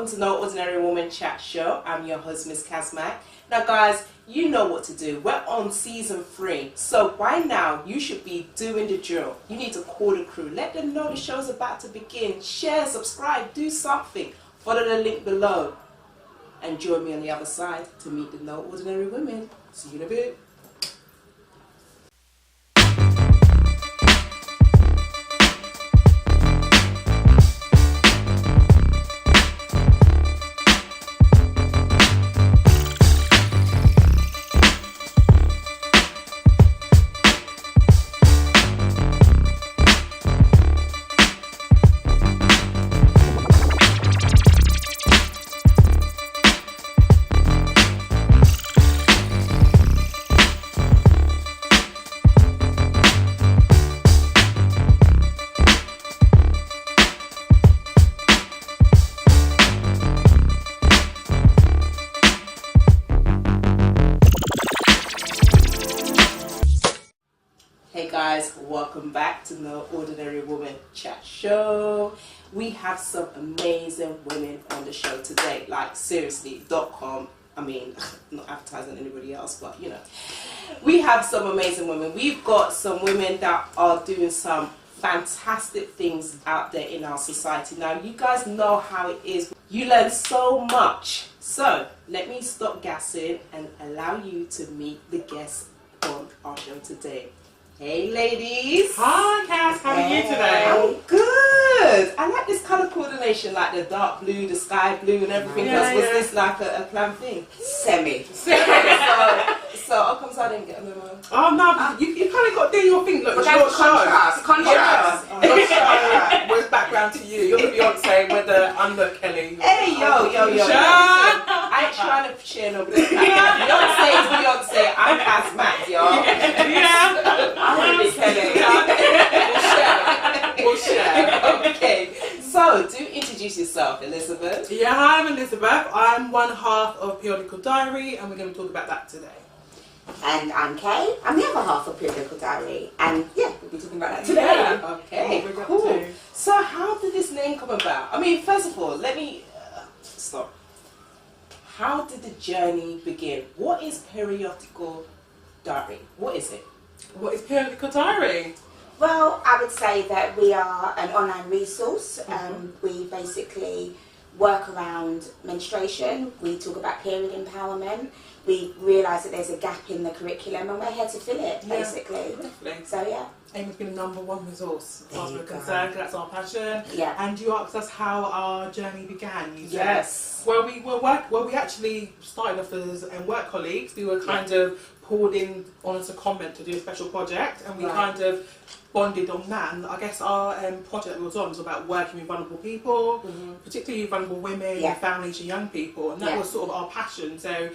welcome to No Ordinary Woman Chat Show. I'm your host, Miss Kazmak. Now guys, you know what to do. We're on season 3, so by now you should be doing the drill. You need to call the crew, let them know the show's about to begin. Share, subscribe, do something. Follow the link below and join me on the other side to meet the No Ordinary Women. See you in a bit. Welcome back to No Ordinary Woman Chat Show. We have some amazing women on the show today, like seriously, .com. I mean, not advertising anybody else, but you know, we have some amazing women. We've got some women that are doing some fantastic things out there in our society. Now, you guys know how it is. You learn so much. So let me stop gassing and allow you to meet the guests on our show today. Hey ladies! Hi Cass, how are you today? I'm good! I like this colour coordination, like the dark blue, the sky blue and everything else. Was this like a planned thing? Semi. So how come I didn't get a memo? Oh no, you kind of got to do your thing. Look, it's your contrast. Your show. Where's background to you? You're the Beyonce, we're the under Kelly. Hey, yo. Listen, I ain't trying to share no background. Beyonce is Beyonce, I'm Cass Matt, y'all. Yeah. I want to be Kelly. We'll share. Okay. So, do introduce yourself, Elizabeth. Yeah, hi, I'm Elizabeth. I'm one half of Periodical Diary, and we're going to talk about that today. And I'm Kaye. I'm the other half of Periodical Diary, and yeah, we'll be talking about that today. Yeah. Okay, cool. So, how did this name come about? I mean, first of all, let me stop. How did the journey begin? What is Periodical Diary? What is it? What is Periodical Diary? Well, I would say that we are an online resource. We basically work around menstruation. We talk about period empowerment. We realise that there's a gap in the curriculum and we're here to fill it, basically. Definitely. So, yeah. AIM has been the #1 resource as far as we're concerned. That's our passion. Yeah. And you asked us how our journey began. You said, Yes. Well, we actually started off as work colleagues. We were kind of pulled in on as a comment to do a special project, and we kind of bonded on that. And I guess our project that we was on was about working with vulnerable people, particularly vulnerable women, families and young people, and that was sort of our passion. So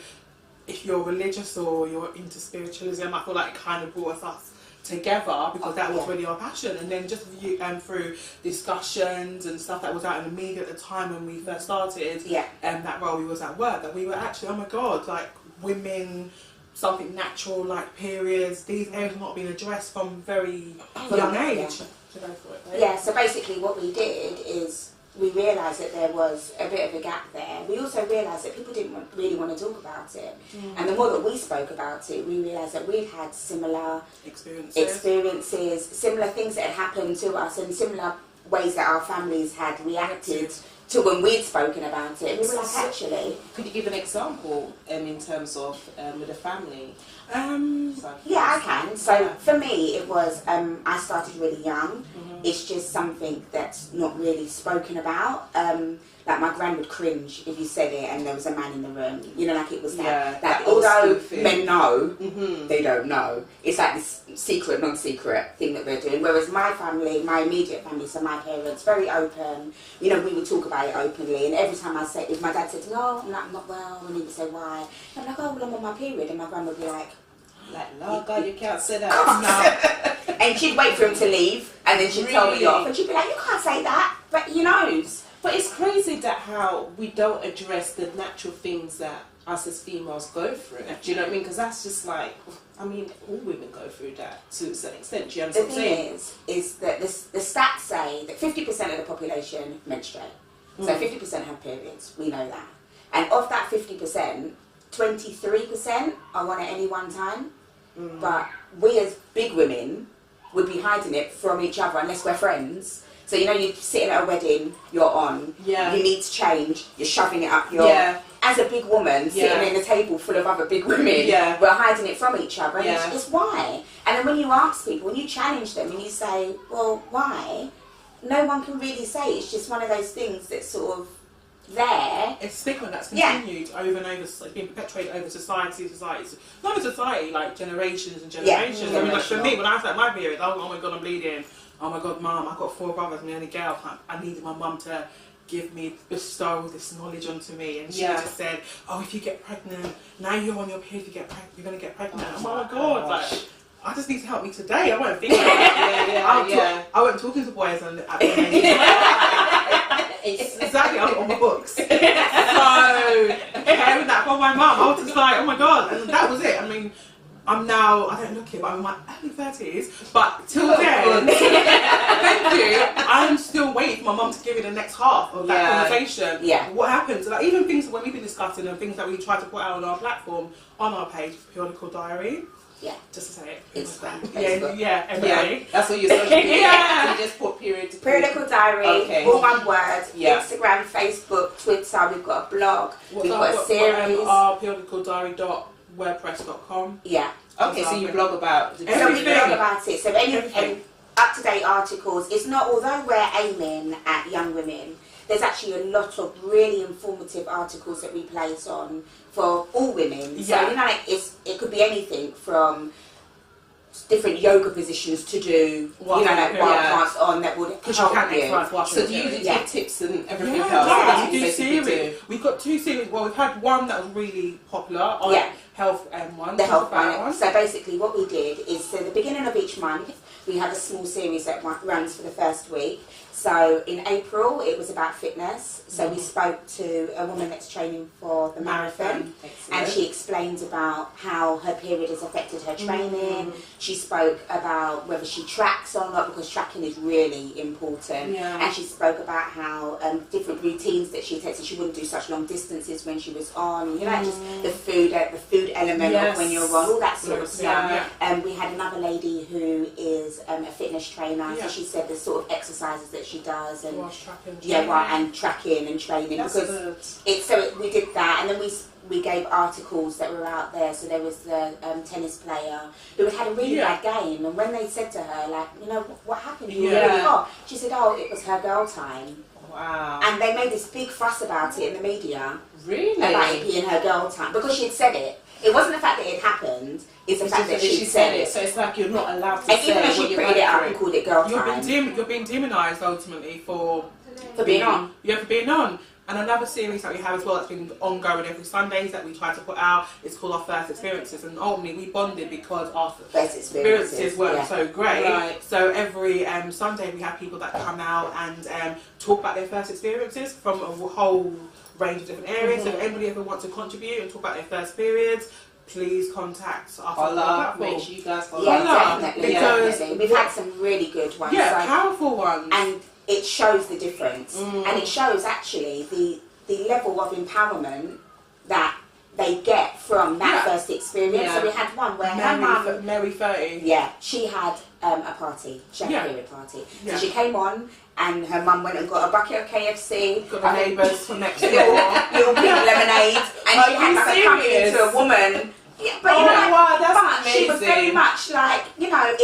if you're religious or you're into spiritualism, I feel like it kind of brought us together because that was really our passion. And then just through discussions and stuff that was out in the media at the time when we first started, that role we was at work, that we were actually, oh my god, like women, something natural like periods, these areas are not being addressed from very young age. Yeah, so basically what we did is we realised that there was a bit of a gap there. We also realised that people didn't really want to talk about it. And the more that we spoke about it, we realised that we'd had similar experiences, similar things that had happened to us and similar ways that our families had reacted to when we'd spoken about it. We were like, actually... Could you give an example in terms of with a family? Yeah, I can. So for me, it was, I started really young. It's just something that's not really spoken about. Like my gran would cringe if you said it and there was a man in the room. You know, like it was that although men know, they don't know. It's like this secret, non-secret thing that we're doing. Whereas my family, my immediate family, so my parents, very open. You know, we would talk about it openly. And every time I say, if my dad said to me, oh, I'm not well, and he would say, why? I'm like, oh, well, I'm on my period. And my gran would be like, Lord God, you can't say that. No. And she'd wait for him to leave, and then she'd tell me off. And she'd be like, you can't say that. But he knows. But it's crazy that how we don't address the natural things that us as females go through. Do you know what I mean? Because that's just like, I mean, all women go through that to a certain extent. Do you understand what I'm saying? The thing is that the stats say that 50% of the population menstruate. So 50% have periods, we know that. And of that 50%, 23% are on at any one time. But we as big women would be hiding it from each other unless we're friends. So you know, you're sitting at a wedding, you're on, you need to change, you're shoving it up your... As a big woman, sitting in a table full of other big women, we're hiding it from each other. And it's why. And then when you ask people, when you challenge them and you say, well, why? No one can really say. It's just one of those things that's sort of there. It's stigma that's continued over and over. It's been perpetuated over societies. Not a society, like generations and generations. I mean, like for me, when I started my period, oh my God, I'm bleeding. Oh my God, Mum, I've got 4 brothers and the only girl. I needed my mum to bestow this knowledge onto me, and she just said, oh, if you get pregnant, now you're on your period, you're going to get pregnant. Oh my God, like, I just need to help me today. I won't think about it. I went talking to boys and at the exactly, I was on my books. So, hearing that from my mum, I was just like, oh my God, and that was it. I mean, I'm now, I don't look it, but I'm in my early 30s, but till then, thank you, I'm still waiting for my mum to give me the next half of that conversation. What happens? Like, even things when we've been discussing and things that we try to put out on our platform, on our page, Periodical Diary. Just to say it. Instagram, Facebook. That's what you're social media. You just put Periodical Diary, all one word. Instagram, Facebook, Twitter. We've got a blog. We've got a series. periodicaldiary.wordpress.com. Okay, so you blog about everything. So we blog about it. So any up-to-date articles. It's not, although we're aiming at young women, there's actually a lot of really informative articles that we place on for all women. So you know, like it could be anything from different yoga positions to do, while plants on that would help you. So do you give tips and everything else? Yeah, we do series. We've got 2 series. Well, we've had one that was really popular on health one. The health one. So basically what we did is, so the beginning of each month, we have a small series that runs for the first week. So in April, it was about fitness. So we spoke to a woman that's training for the marathon. And she explained about how her period has affected her training. She spoke about whether she tracks or not, because tracking is really important. And she spoke about how different routines that she takes, so she wouldn't do such long distances when she was on. You know, just the food element of when you're on, all that sort of stuff. And we had another lady who is a fitness trainer. So she said the sort of exercises that she does, and and tracking and training. That's because we did that, and then we gave articles that were out there. So there was the tennis player who had a really bad game, and when they said to her, like, you know, what happened? You were really hot. She said, oh, it was her girl time. Wow. And they made this big fuss about it in the media. Really? About it being her girl time, because she had said it. It wasn't the fact that it happened, it's the fact that she said it. So it's like you're not allowed to say it. And even though she printed it up and called it girl time. You're being demonised ultimately for being on. Yeah, for being on. And another series that we have as well that's been ongoing every Sundays that we try to put out is called Our First Experiences. And ultimately we bonded because our first experiences weren't so great. So every Sunday we have people that come out and talk about their first experiences from a whole range of different areas. So if anybody ever wants to contribute and talk about their first periods, please contact us on the platform. Make sure you guys follow. Definitely. Because we've had some really good ones. Powerful ones. And it shows the difference. And it shows actually the level of empowerment that they get from that first experience. So we had one where her mum, Mary 30. she had a party. She had a period party. So she came on, and her mum went and got a bucket of KFC. Got the neighbours from next door. little pink lemonade. And she had like a coming into a woman. Yeah, but you know, wow, that's amazing. She was very much like, you know,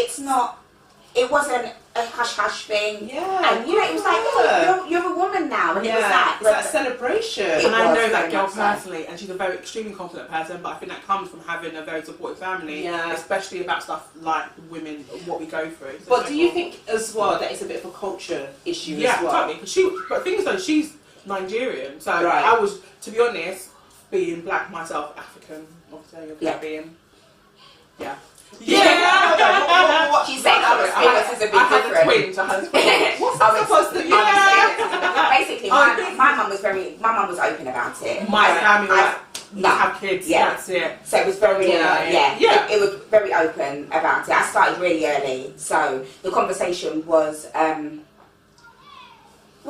it wasn't a hush-hush thing. And you know, it was like, you're a woman now. And it was that. It's that celebration. And I know that girl personally, and she's a very extremely confident person, but I think that comes from having a very supportive family, especially about stuff like women, what we go through. So but do you think as well that it's a bit of a culture issue as well? Totally. But the thing is though, she's Nigerian, so I was, to be honest, being black myself, African, obviously you're Caribbean. What she's saying, our experience is a bit different. I had a twin. What's that supposed to be? Basically, my mum was open about it. My family have kids. That's it. So it was very it was very open about it. I started really early, so the conversation was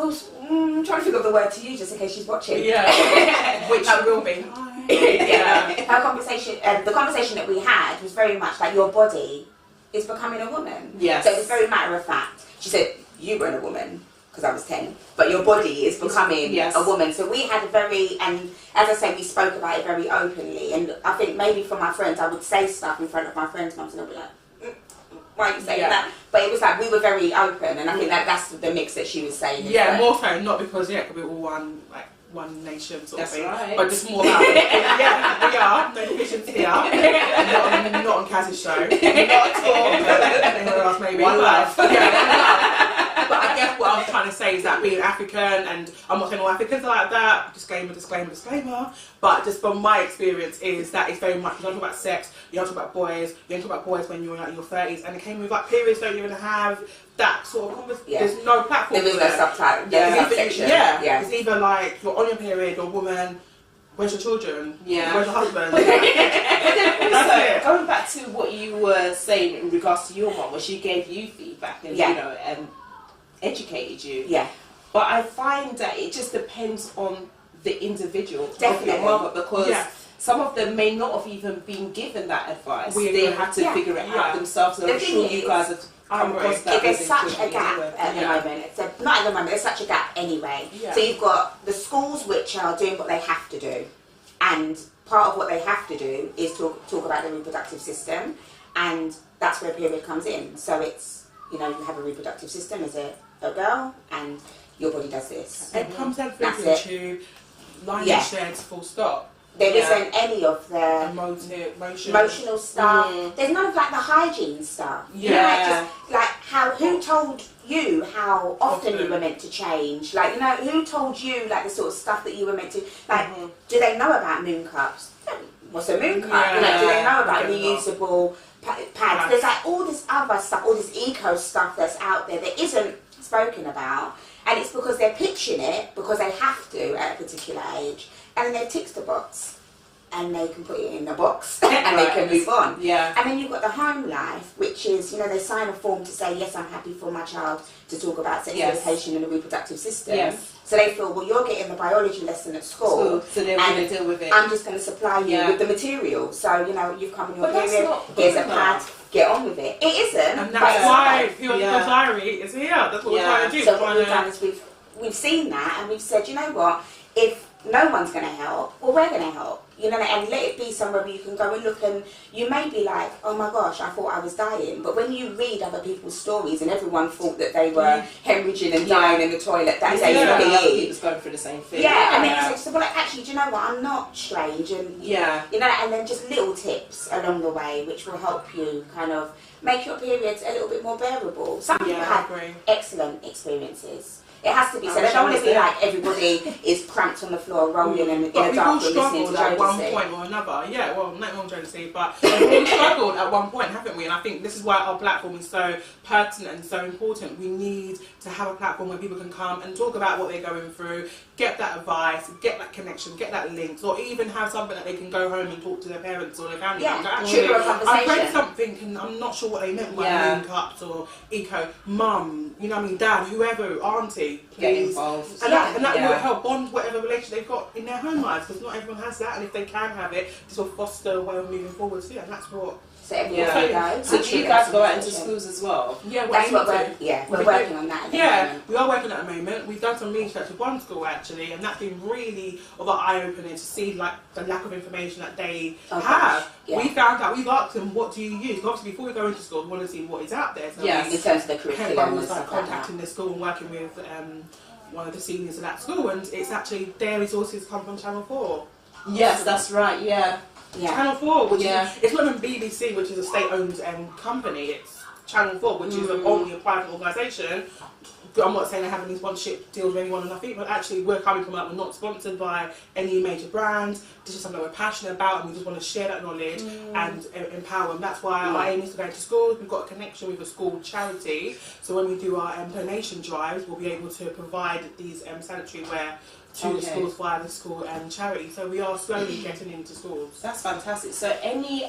well, I'm trying to think of the word to use just in case she's watching. Yeah, which will be. Her conversation, the conversation that we had was very much like your body is becoming a woman. Yes. So it was very matter of fact. She said, you weren't a woman, because I was 10, but your body is becoming a woman. So we had a very, and as I say, we spoke about it very openly. And I think maybe for my friends, I would say stuff in front of my friends' mums and they'll be like, why are you saying that? But it was like we were very open, and I think that's the mix that she was saying. Yeah, more so, not because because we're all one nation sort of thing, right. but just more about yeah, we are no divisions here. Not on Kaz's show, not at all. Anywhere else maybe. One love. But I guess what I was trying to say is that being African, and I'm not saying all Africans are like that, disclaimer, but just from my experience is that it's very much, you don't talk about sex, you don't talk about boys, you don't talk about boys when you're in your 30s, and it came with like periods don't even have that sort of conversation. There's no platform. There is no subtitle. Subsection. It's either like you're on your period or woman, where's your children? Yeah. Where's your husband? But then also, going back to what you were saying in regards to your mum, where she gave you feedback and educated you. Yeah. But I find that it just depends on the individual Definitely. of your mother, because some of them may not have even been given that advice. They have to figure it out themselves. And I'm sure you guys have come across that. There's such a gap at the moment. Not at the moment, there's such a gap anyway. So you've got the schools which are doing what they have to do, and part of what they have to do is talk about the reproductive system, and that's where period comes in. So it's, you have a reproductive system as a girl, and your body does this. It comes out through the tube, line of sheds, full stop. There isn't any of the emotional stuff. There's none of like the hygiene stuff. Who told you how often you were meant to change? Like, who told you like the sort of stuff that you were meant to, like, do they know about moon cups? What's a moon cup? Do they know about reusable pads? There's like all this other stuff, all this eco stuff that's out there that isn't spoken about, and it's because they're pitching it because they have to at a particular age, and then they've ticked the box and they can put it in the box and they can move on. And then you've got the home life, which is, they sign a form to say, yes, I'm happy for my child to talk about sex education and the reproductive system. So they feel, well, you're getting the biology lesson at school, so they're going to deal with it. I'm just going to supply you with the material. So, you've come in your period, here's a pad, get on with it. It isn't. And that's why Periodical Diary is here. That's what we're trying to do. So what we've done is we've seen that, and we've said, you know what, if no one's going to help, well, we're going to help. And let it be somewhere where you can go and look, and you may be like, oh my gosh, I thought I was dying. But when you read other people's stories and everyone thought that they were hemorrhaging and dying in the toilet that day, other people's going through the same thing. And then it's well, actually, do you know what? I'm not strange, and and then just little tips along the way which will help you kind of make your periods a little bit more bearable. Some people have excellent experiences. It has to be said. I don't want to be like everybody is cramped on the floor, rolling in a dark room listening to at one point or another. Not on Jonesy, but we've all struggled at one point, haven't we? And I think this is why our platform is so pertinent and so important. We need to have a platform where people can come and talk about what they're going through, get that advice, get that connection, get that links, or even have something that they can go home and talk to their parents or their family. Trigger a conversation. I read something and I'm not sure what they meant by moon cups or eco. Mum, dad, whoever, auntie. Get involved. And that will help bond whatever relationship they've got in their home lives, because not everyone has that, and if they can have it, this will foster a way of moving forward too, and that's what. So do you guys go out into schools as well? We're working on that at the moment. We are working at the moment. We've done some research with one school actually, and that's been really of an eye-opening to see like the lack of information that they have. We found out, we've asked them, what do you use? Because obviously before we go into school, we want to see what is out there. So in terms of the curriculum and stuff contacting the school and working with one of the seniors of that school, and it's actually their resources come from Channel 4. Yes, that's right, Channel 4, which is, it's not even BBC, which is a state-owned company, it's Channel 4, which is only a private organisation. I'm not saying they have any sponsorship deals with anyone or nothing, but actually we're coming from that. We're not sponsored by any major brands. This is something that we're passionate about, and we just want to share that knowledge and empower them. That's why our aim is to go into schools. We've got a connection with a school charity, so when we do our donation drives, we'll be able to provide these sanitary wear to the schools via the school charity. So we are slowly getting into schools. That's fantastic. So any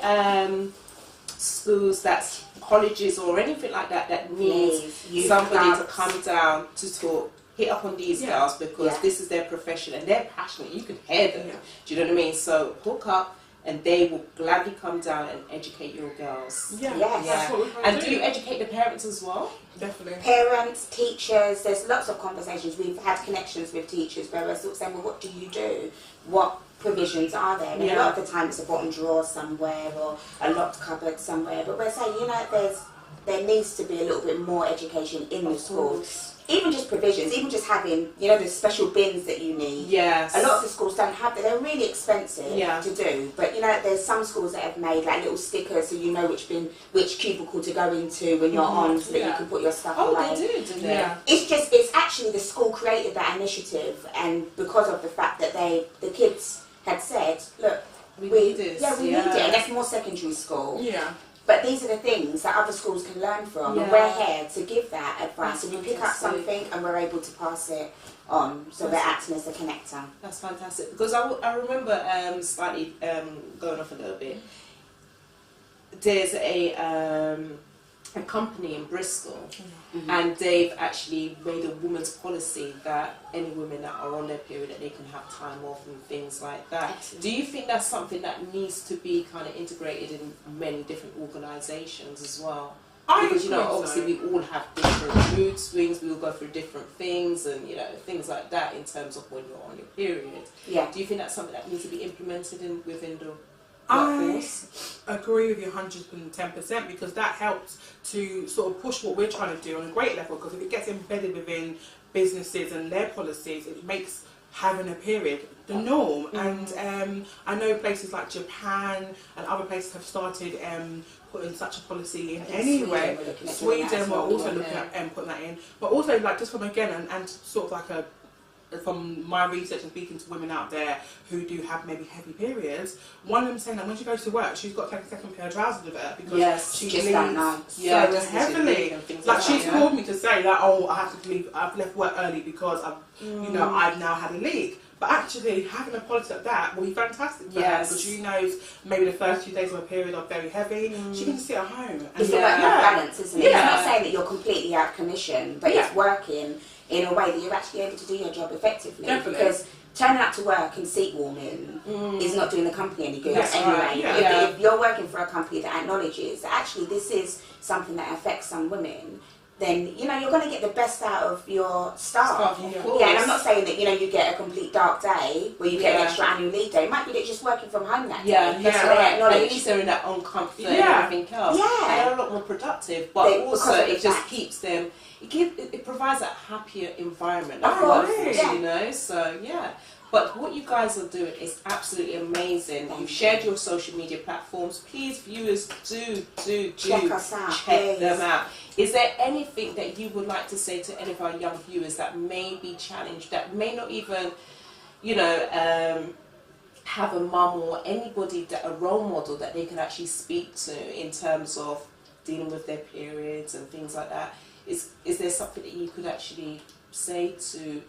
schools, that's colleges or anything like that, that needs somebody to come down to talk hit up on these girls because this is their profession and they're passionate. You can hear them. Do you know what I mean? So hook up, and they will gladly come down and educate your girls. That's what we're and do you educate the parents as well? Definitely. Parents, teachers, there's lots of conversations. We've had connections with teachers where we're sort of saying, well, what do you do? What provisions are there? And a lot of the time it's a bottom drawer somewhere or a locked cupboard somewhere. But we're saying, you know, there needs to be a little bit more education in the school. Even just provisions, even just having, you know, the special bins that you need. Yes. A lot of the schools don't have that. They're really expensive to do. But, you know, there's some schools that have made like little stickers so you know which bin, which cubicle to go into when you're on, so that you can put your stuff away. Oh, they do they? Yeah. It's actually the school created that initiative, and because of the fact that the kids had said, look, we need this. Yeah, we need it. And that's more secondary school. Yeah. But these are the things that other schools can learn from, and we're here to give that advice. And we pick up something and we're able to pass it on, so we're acting as a connector. That's fantastic, because I remember slightly going off a little bit. There's a company in Bristol, and they've actually made a women's policy that any women that are on their period, that they can have time off and things like that. Excellent. Do you think that's something that needs to be kind of integrated in many different organisations as well? Because, you know, obviously we all have different mood swings, we all go through different things, and, you know, things like that in terms of when you're on your period. Yeah. Do you think that's something that needs to be implemented within the workforce? I agree with you 110%, because that helps to sort of push what we're trying to do on a great level, because if it gets embedded within businesses and their policies, it makes having a period the norm. And I know places like Japan and other places have started putting such a policy in anyway. Sweden were also looking at putting that in, but also like just from again and sort of like from my research and speaking to women out there who do have maybe heavy periods, one of them saying that when she goes to work, she's got to take a second pair of trousers with her because she bleeds so heavily. Like she's called me to say that, oh, I have to leave. I've left work early because you know, I've now had a leak. But actually, having a policy like that will be fantastic for her, because she knows maybe the first few days of her period are very heavy. She can just sit at home. And it's about balance, isn't it? It's not saying that you're completely out of commission, but it's working in a way that you're actually able to do your job effectively. Because turning up to work and seat warming is not doing the company any good anyway. If you're working for a company that acknowledges that actually this is something that affects some women, then, you know, you're going to get the best out of your staff. And I'm not saying that, you know, you get a complete dark day where you get an extra annual leave day. It might be that you're just working from home that day. At least they're in their own comfort and everything else. They're a lot more productive, but also it just keeps them, it provides that happier environment. You know, so But what you guys are doing is absolutely amazing. You've shared your social media platforms. Please, viewers, do check us out. Check them out. Is there anything that you would like to say to any of our young viewers that may be challenged, that may not even, you know, have a mum or anybody, a role model that they can actually speak to in terms of dealing with their periods and things like that? Is there something that you could actually say to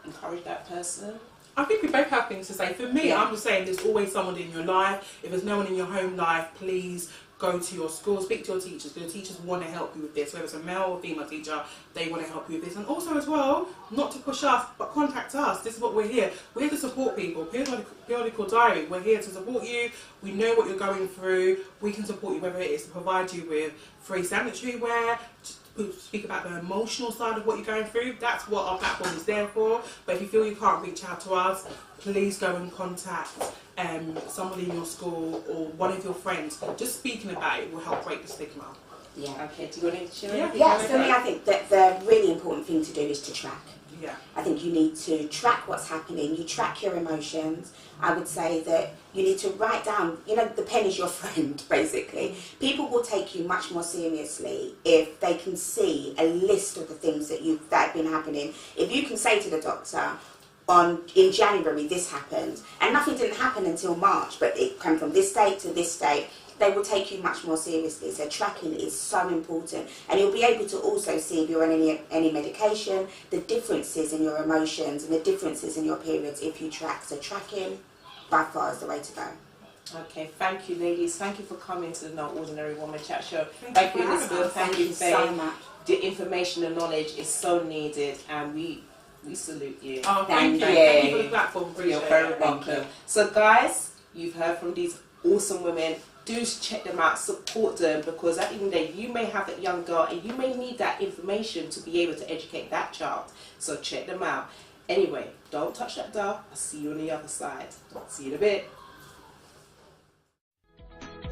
encourage that person? I think we both have things to say. For me, I'm just saying there's always someone in your life. If there's no one in your home life, please go to your school, speak to your teachers, because your teachers want to help you with this. Whether it's a male or female teacher, they want to help you with this. And also as well, not to push us, but contact us. This is what we're here. We're here to support people. Periodical Diary, we're here to support you. We know what you're going through. We can support you, whether it is to provide you with free sanitary wear, speak about the emotional side of what you're going through. That's what our platform is there for. But if you feel you can't reach out to us, please go and contact someone in your school or one of your friends. Just speaking about it will help break the stigma. Okay, do you want to share? For me, I think that the really important thing to do is to track. I think you need to track what's happening. You track your emotions. I would say that you need to write down, you know, the pen is your friend, basically. People will take you much more seriously if they can see a list of the things that have been happening. If you can say to the doctor, in January this happened, and nothing didn't happen until March, but it came from this date to this date, they will take you much more seriously. So tracking is so important, and you'll be able to also see if you're on any medication, the differences in your emotions and the differences in your periods if you track. So tracking by far is the way to go. Okay, thank you, ladies. Thank you for coming to the No Ordinary Woman Chat Show. Thank you, Elizabeth. Thank you, Faye. So much. The information and knowledge is so needed, and we We salute you. Oh, Thank you. Thank you for the platform. Appreciate You're very it. welcome. So guys, you've heard from these awesome women. Do check them out, support them, because at the end of the day, you may have a young girl and you may need that information to be able to educate that child. So check them out. Anyway, don't touch that dial. I'll see you on the other side. See you in a bit.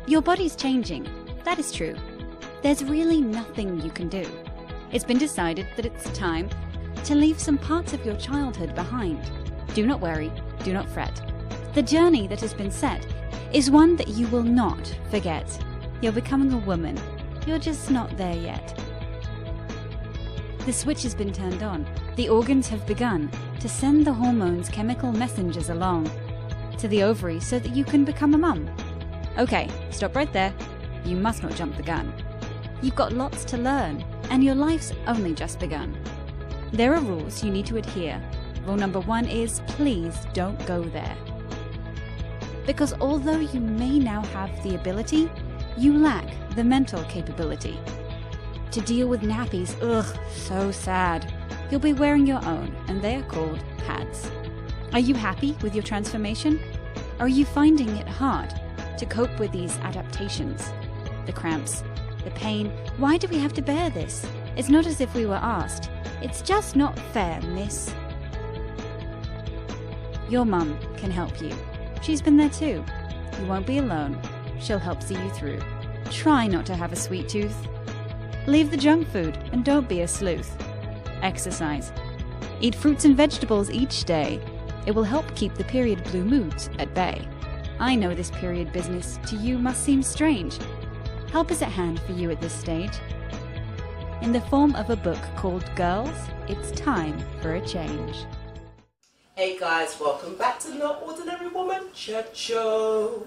Your body's changing. That is true. There's really nothing you can do. It's been decided that it's time to leave some parts of your childhood behind. Do not worry, do not fret. The journey that has been set is one that you will not forget. You're becoming a woman. You're just not there yet. The switch has been turned on. The organs have begun to send the hormones' chemical messengers along to the ovary so that you can become a mum. Okay, stop right there. You must not jump the gun. You've got lots to learn, and your life's only just begun. There are rules you need to adhere. Rule number 1 is please don't go there. Because although you may now have the ability, you lack the mental capability. To deal with nappies, ugh, so sad. You'll be wearing your own, and they are called pads. Are you happy with your transformation? Are you finding it hard to cope with these adaptations? The cramps, the pain, why do we have to bear this? It's not as if we were asked. It's just not fair, miss. Your mum can help you. She's been there too. You won't be alone. She'll help see you through. Try not to have a sweet tooth. Leave the junk food and don't be a sleuth. Exercise. Eat fruits and vegetables each day. It will help keep the period blue moods at bay. I know this period business to you must seem strange. Help is at hand for you at this stage. In the form of a book called Girls, It's Time for a Change. Hey guys, welcome back to the Not Ordinary Woman Chat Show.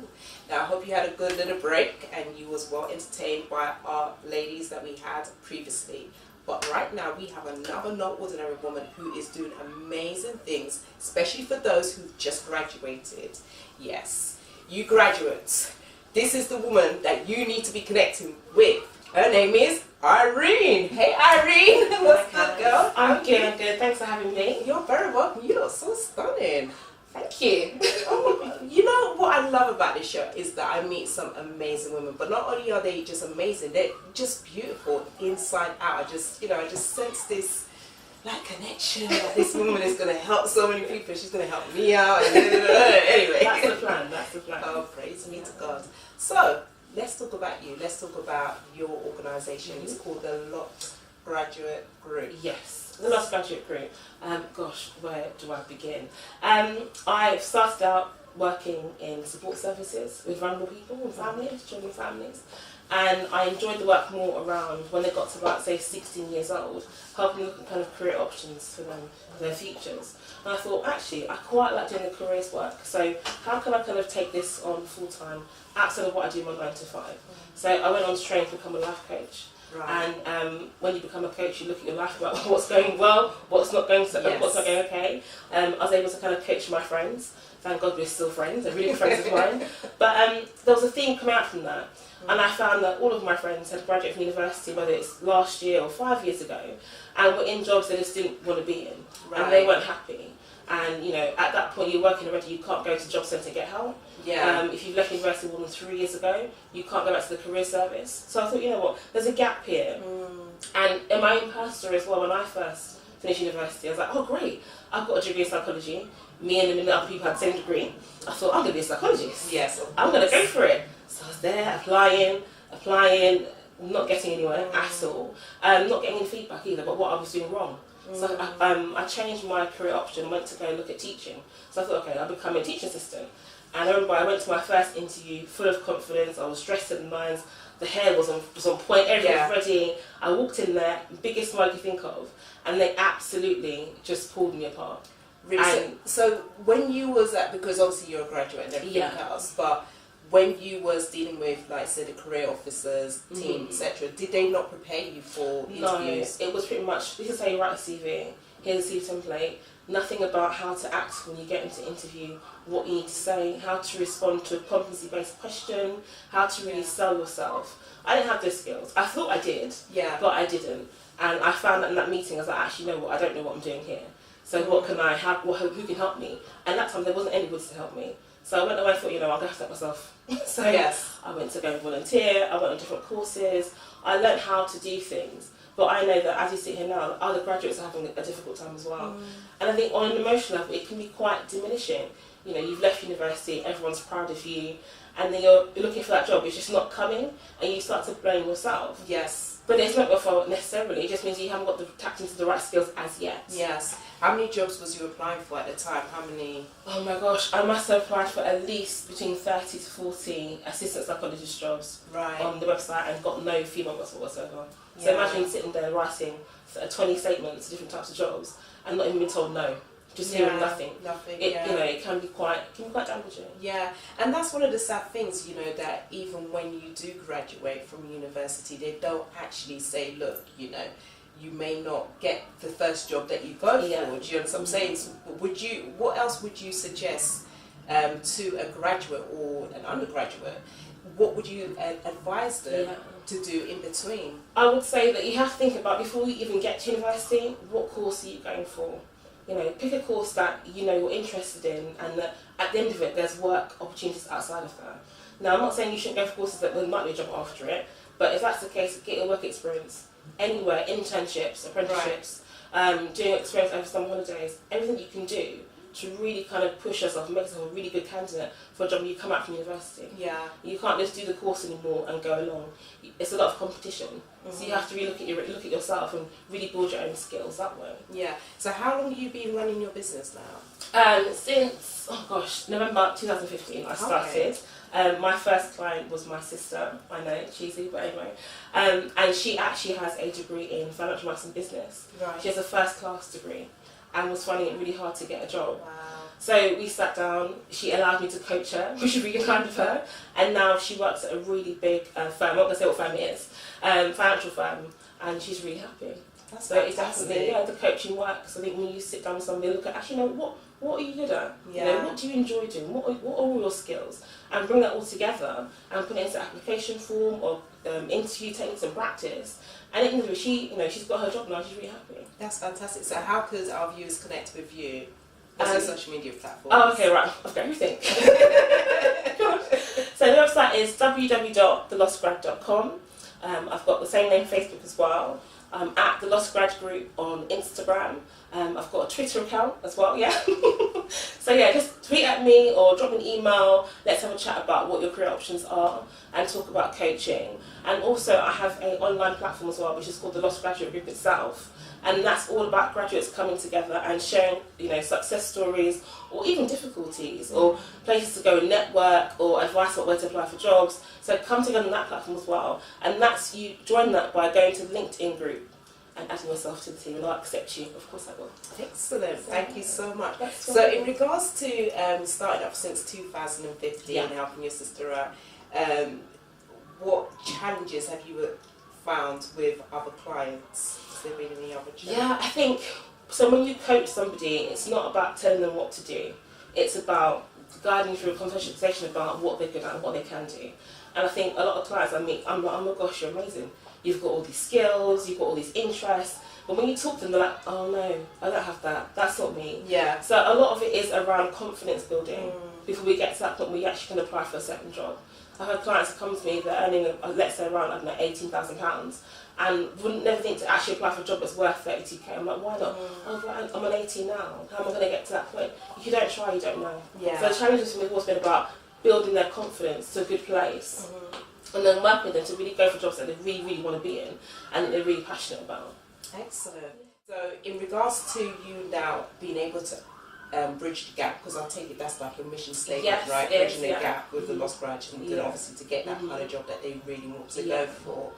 Now I hope you had a good little break and you was well entertained by our ladies that we had previously. But right now we have another Not Ordinary Woman who is doing amazing things, especially for those who've just graduated. Yes, you graduates, this is the woman that you need to be connecting with. Her name is Irene. Hey Irene, what's good, girl? I'm good. Thanks for having me. You're very welcome. You look so stunning. Thank you. Oh, you know what I love about this show is that I meet some amazing women, but not only are they just amazing, they're just beautiful inside out. I just sense this like connection. Like this woman is going to help so many people. She's going to help me out. And anyway, That's the plan. That's the plan. Oh, praise be to God. So let's talk about you. Let's talk about your organisation. It's called the Lot Graduate Group. Yes, the Lost Graduate Group. Gosh, where do I begin? I started out working in support services with vulnerable people and families, children families. And I enjoyed the work more around when they got to about, say, 16 years old, helping look at kind of career options for them, their futures. And I thought, actually, I quite like doing the careers work. So how can I kind of take this on full time outside of what I do my 9 to 5? So I went on to train to become a life coach. Right. And when you become a coach, you look at your life about what's going well, what's not going what's not going okay. I was able to kind of coach my friends. Thank God we're still friends, and really good friends of mine. But there was a theme coming out from that. And I found that all of my friends had graduated from university, whether it's last year or 5 years ago, and were in jobs they just didn't want to be in. Right. And they weren't happy. And, you know, at that point you're working already, you can't go to the job centre and get help. Yeah. If you've left university more than 3 years ago, you can't go back to the career service. So I thought, you know what, there's a gap here. And in my own personal story as well, when I first finished university, I was like, oh great, I've got a degree in psychology. Me and a million other people had the same degree. I thought, I'm going to be a psychologist. Yes. I'm going to go for it. So I was there, applying, not getting anywhere at all. Not getting any feedback either, but what I was doing wrong. So I changed my career option, went to go look at teaching. So I thought, okay, I'll become a teaching assistant. And I remember I went to my first interview full of confidence. I was dressed to the nines. The hair was on point, everything was ready. I walked in there, biggest smile you could think of, and they absolutely just pulled me apart. Really? So when you was at, because obviously you're a graduate and everything else, but when you was dealing with, like, say, the career officers, team, etc., did they not prepare you for interviews? No, it was pretty much, this is how you write a CV, here's a CV template, nothing about how to act when you get into interview, what you need to say, how to respond to a competency-based question, how to really sell yourself. I didn't have those skills. I thought I did, but I didn't. And I found that in that meeting, I was like, actually, you know what, I don't know what I'm doing here. So what can I have? Who can help me? And that time there wasn't anybody to help me. So I went away and thought, I'll go help myself. So I went to go and volunteer. I went on different courses. I learned how to do things. But I know that as you sit here now, other graduates are having a difficult time as well. And I think on an emotional level, it can be quite diminishing. You've left university, everyone's proud of you, and then you're looking for that job, it's just not coming, and you start to blame yourself. Yes. But it's not your fault necessarily, it just means you haven't got tapped into the right skills as yet. Yes. How many jobs was you applying for at the time? How many? Oh my gosh, I must have applied for at least between 30 to 40 assistant psychologist jobs on the website and got no feedback whatsoever. So imagine sitting there writing 20 statements, different types of jobs, and not even being told no. Just hearing nothing. It can be quite damaging. Yeah, and that's one of the sad things, that even when you do graduate from university, they don't actually say, look, you may not get the first job that you go for. Do you know what I'm saying? So what else would you suggest to a graduate or an undergraduate? What would you advise them to do in between? I would say that you have to think about, before you even get to university, what course are you going for? Pick a course that you're interested in, and that at the end of it there's work opportunities outside of that. Now, I'm not saying you shouldn't go for courses that there might be a job after it, but if that's the case, get your work experience anywhere, internships, apprenticeships, doing experience over summer holidays, everything you can do to really kind of push yourself and make yourself a really good candidate for a job when you come out from university. Yeah. You can't just do the course anymore and go along. It's a lot of competition. So you have to really look at yourself and really build your own skills that way. Yeah. So how long have you been running your business now? Since, November 2015 I started. My first client was my sister. I know, cheesy, but anyway. And she actually has a degree in financial maths and business. Right. She has a first class degree, and was finding it really hard to get a job. Wow. So we sat down, she allowed me to coach her, which is really kind of her, and now she works at a really big firm. I'm not going to say what firm it is, financial firm, and she's really happy. That's so it's definitely, the coaching works. I think when you sit down with somebody, look at, actually, what are you good at? What do you enjoy doing? What are all your skills? And bring that all together and put it into application form or interview techniques and practice. And at the end of it, she's got her job now, she's really happy. That's fantastic. So how could our viewers connect with you? Social media platforms. Oh, okay, right. I've got everything. So the website is www.thelostgrad.com. I've got the same name Facebook as well. At the Lost Grad Group on Instagram. I've got a Twitter account as well, So just tweet at me or drop me an email. Let's have a chat about what your career options are and talk about coaching. And also I have an online platform as well, which is called the Lost Graduate Group itself. And that's all about graduates coming together and sharing, success stories or even difficulties or places to go and network or advice about where to apply for jobs. So come together on that platform as well. And that's, you join that by going to the LinkedIn group and adding yourself to the team, and I'll accept you. Of course I will. Excellent. Thank you so much. So in regards to starting up since 2015 and helping your sister out, what challenges have you found with other clients? Has there been any other challenges? Yeah, I think, so when you coach somebody, it's not about telling them what to do. It's about guiding through a conversation about what they're good at and what they can do. And I think a lot of clients I meet, I'm like, oh my gosh, you're amazing. You've got all these skills, you've got all these interests. But when you talk to them, they're like, oh no, I don't have that. That's not me. Yeah. So a lot of it is around confidence building before we get to that point where you actually can apply for a certain job. I've had clients that come to me, they're earning, let's say, around, £18,000 and wouldn't never think to actually apply for a job that's worth 32k. I'm like, why not? I'm on 18 now. How am I going to get to that point? If you don't try, you don't know. Yeah. So the challenges for me have always been about building their confidence to a good place. And then work with them to really go for jobs that they really, really want to be in and that they're really passionate about. Excellent. So in regards to you now being able to bridge the gap, because I take it that's like a mission statement, right? Bridging the gap with the lost grad and then obviously to get that kind of job that they really want to go for.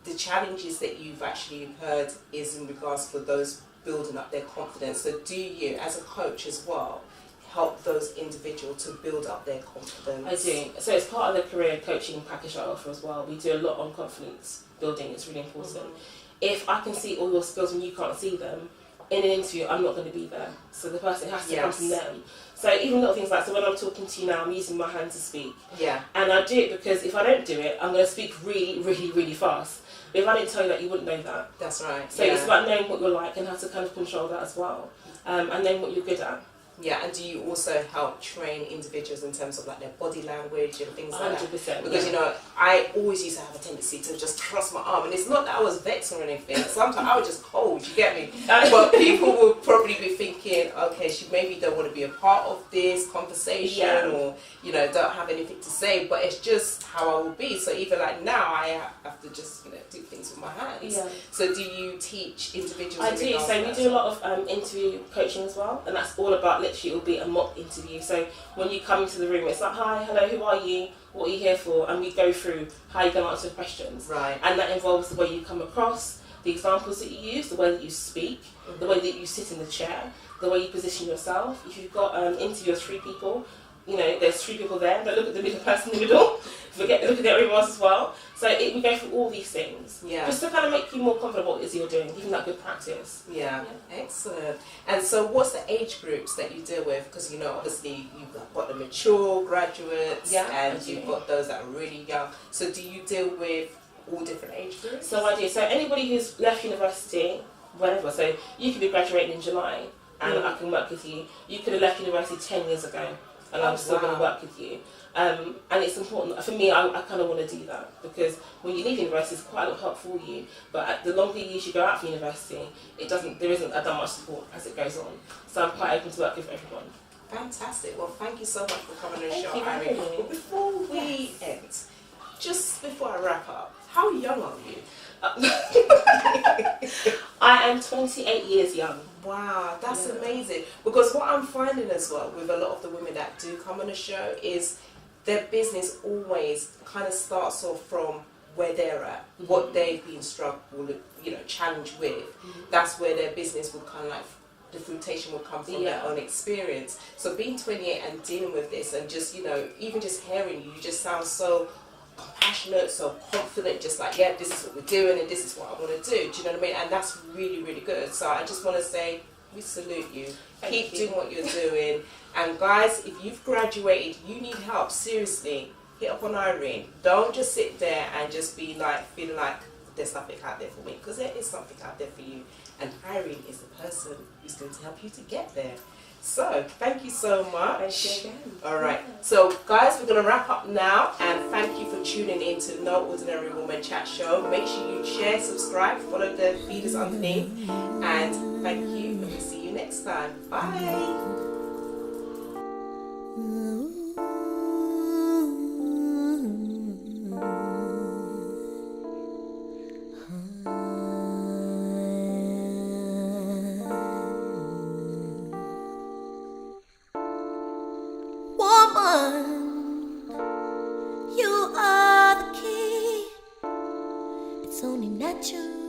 The challenges that you've actually heard is in regards for those building up their confidence. So do you, as a coach as well, help those individuals to build up their confidence? I do. So it's part of the career coaching package I offer as well. We do a lot on confidence building. It's really important. If I can see all your skills and you can't see them, in an interview I'm not going to be there. So the person has to come from them. So even little things like, so when I'm talking to you now, I'm using my hand to speak. Yeah. And I do it because if I don't do it, I'm going to speak really, really, really fast. If I didn't tell you that, you wouldn't know that. That's right. So it's about knowing what you're like and how to kind of control that as well, and knowing what you're good at. Yeah, and do you also help train individuals in terms of like their body language and things like 100%, that? Because you know, I always used to have a tendency to just cross my arm, and it's not that I was vexed or anything. Sometimes I was just cold. You get me? But people would probably be thinking, okay, she maybe don't want to be a part of this conversation, or you know, don't have anything to say. But it's just how I will be. So even like now, I have to just do things with my hands. Yeah. So do you teach individuals? I do. So we do a lot of interview coaching as well, and that's all about literally it will be a mock interview. So when you come into the room, it's like, hi, hello, who are you? What are you here for? And we go through how you're going to answer questions. Right. And that involves the way you come across, the examples that you use, the way that you speak, the way that you sit in the chair, the way you position yourself. If you've got an interview of 3 people, there's 3 people there, but look at the middle person in the middle. Look at everyone else as well. So we go through all these things. Yeah. Just to kind of make you more confident what it is you're doing, giving that good practice. Yeah. Excellent. And so what's the age groups that you deal with? Because, obviously you've got the mature graduates and you've got those that are really young. So do you deal with all different age groups? So I do. So anybody who's left university, whenever. So you could be graduating in July and I can work with you. You could have left university 10 years ago and I'm still going to work with you. And it's important for me. I kind of want to do that because when you leave university, it's quite a lot of help for you. But the longer years you go out from university, there isn't that much support as it goes on. So I'm quite open to work with everyone. Fantastic. Well, thank you so much for coming on the show, Thank Irene. you. But before we end, just before I wrap up, how young are you? I am 28 years young. Wow, that's amazing. Because what I'm finding as well with a lot of the women that do come on the show is their business always kind of starts off from where they're at, what they've been challenged with. That's where their business will kind of like, the fruitation will come from their own experience. So being 28 and dealing with this and just, even just hearing you just sound so compassionate, so confident, just like, yeah, this is what we're doing and this is what I want to do. Do you know what I mean? And that's really, really good. So I just want to say, we salute you. Keep doing what you're doing. And guys, if you've graduated, you need help, seriously, hit up on Irene. Don't just sit there and just be like, feeling like there's nothing out there for me, because there is something out there for you. And Irene is the person who's going to help you to get there. So, thank you so much. Thank you again. Alright, so guys, we're going to wrap up now, and thank you for tuning in to No Ordinary Woman Chat Show. Make sure you share, subscribe, follow the feeders underneath, and thank you, and we'll see you next time. Bye! You are the key. It's only natural.